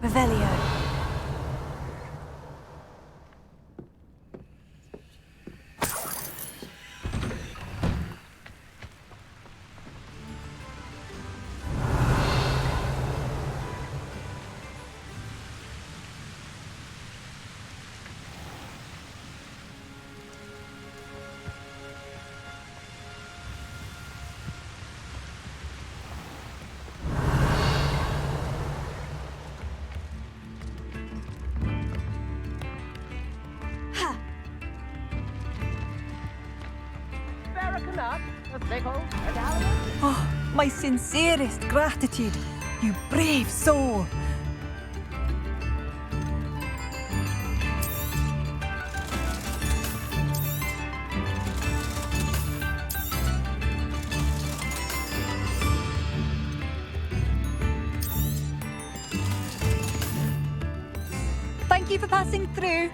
Revelio. Oh, my sincerest gratitude, you brave soul. Thank you for passing through.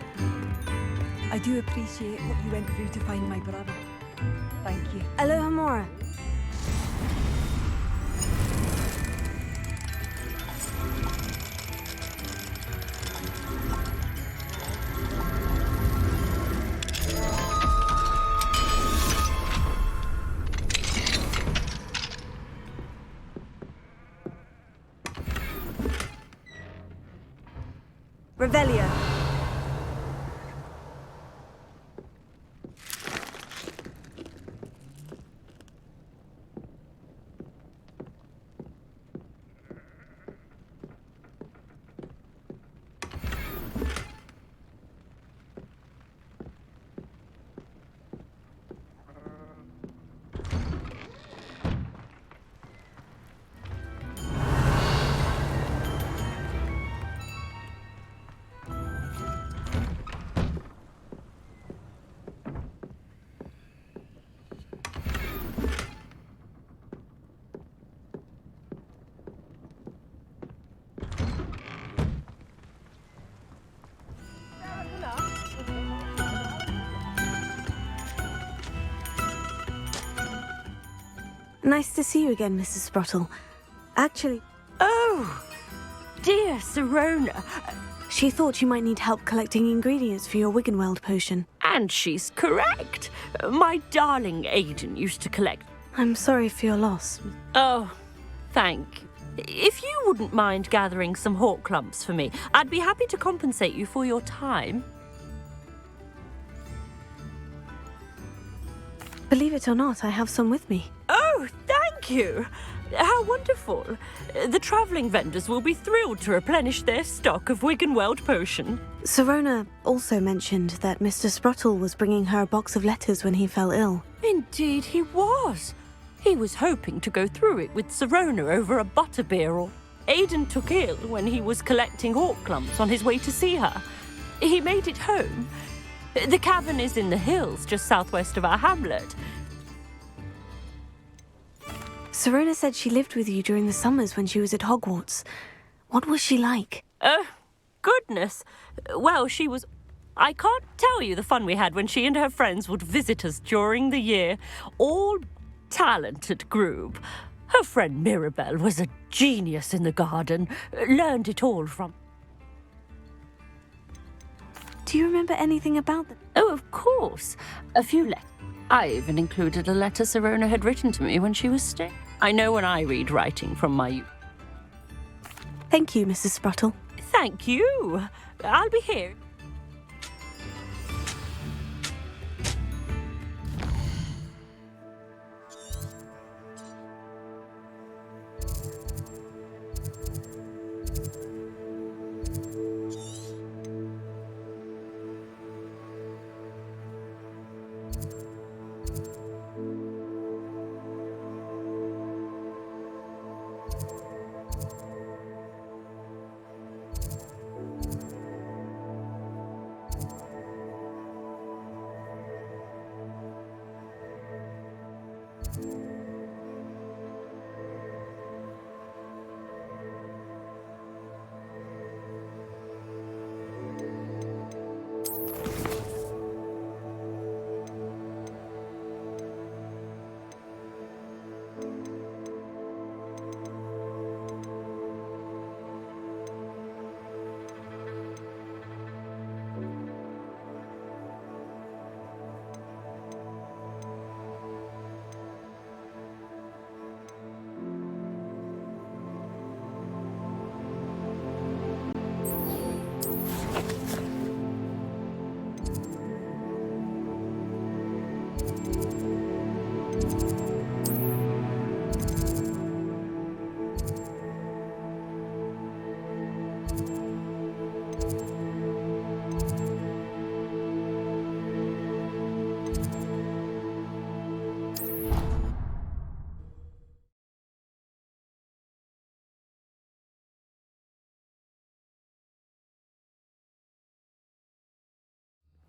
I do appreciate what you went through to find my brother. Thank you. Alohomora. Revelio. Nice to see you again, Mrs. Sprottle. Actually... Oh, dear Sirona. She thought you might need help collecting ingredients for your Wiggenweld potion. And she's correct. My darling Aiden used to collect... I'm sorry for your loss. Oh, thank you. If you wouldn't mind gathering some hawk clumps for me, I'd be happy to compensate you for your time. Believe it or not, I have some with me. Oh, thank you. How wonderful. The travelling vendors will be thrilled to replenish their stock of Wiggenweld potion. Sirona also mentioned that Mr. Sprottle was bringing her a box of letters when he fell ill. Indeed he was. He was hoping to go through it with Sirona over a butterbeer, or Aiden took ill when he was collecting hawk clumps on his way to see her. He made it home. The cavern is in the hills just southwest of our hamlet. Sirona said she lived with you during the summers when she was at Hogwarts. What was she like? Goodness. Well, she was... I can't tell you the fun we had when she and her friends would visit us during the year. All talented group. Her friend Mirabelle was a genius in the garden. Learned it all from... Do you remember anything about them? Oh, of course. A few letters. I even included a letter Sirona had written to me when she was staying. I know when I read writing from my youth. Thank you, Mrs. Spruttle. Thank you. I'll be here.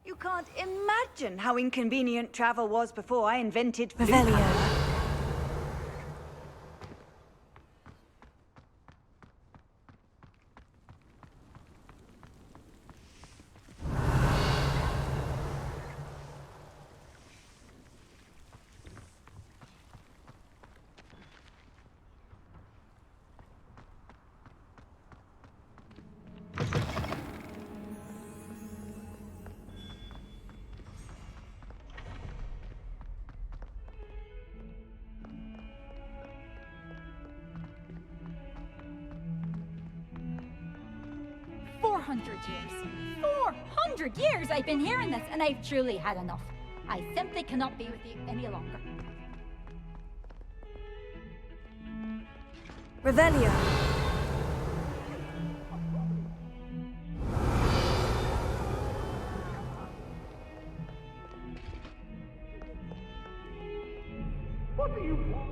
You can't imagine how inconvenient travel was before I invented Revelio. Years. 400 years I've been hearing this, and I've truly had enough. I simply cannot be with you any longer. Revelio. What do you want?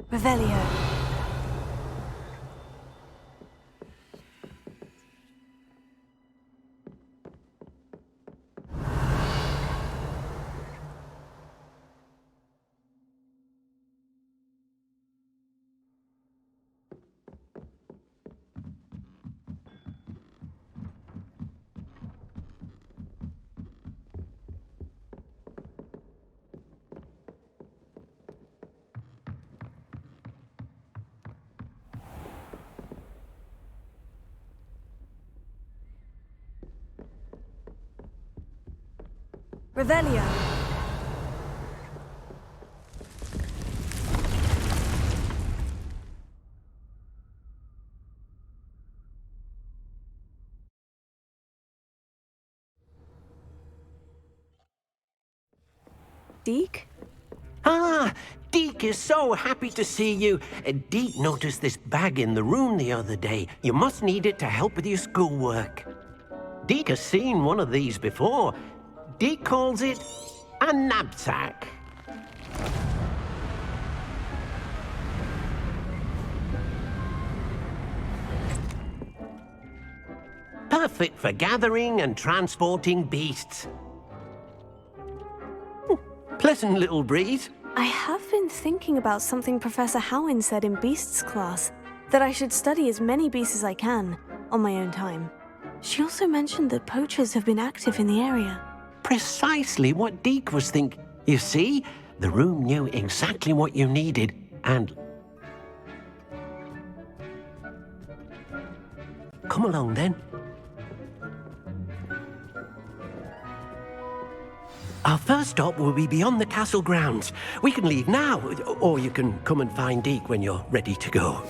Revelio. Revelio. Deke? Ah, Deke is so happy to see you. Deke noticed this bag in the room the other day. You must need it to help with your schoolwork. Deke has seen one of these before. Deke calls it a knapsack. Perfect for gathering and transporting beasts. Pleasant little breeze. I have been thinking about something Professor Howin said in Beasts class, that I should study as many beasts as I can, on my own time. She also mentioned that poachers have been active in the area. Precisely what Deke was thinking. You see, the room knew exactly what you needed, and... Come along, then. Our first stop will be beyond the castle grounds. We can leave now, or you can come and find Deke when you're ready to go.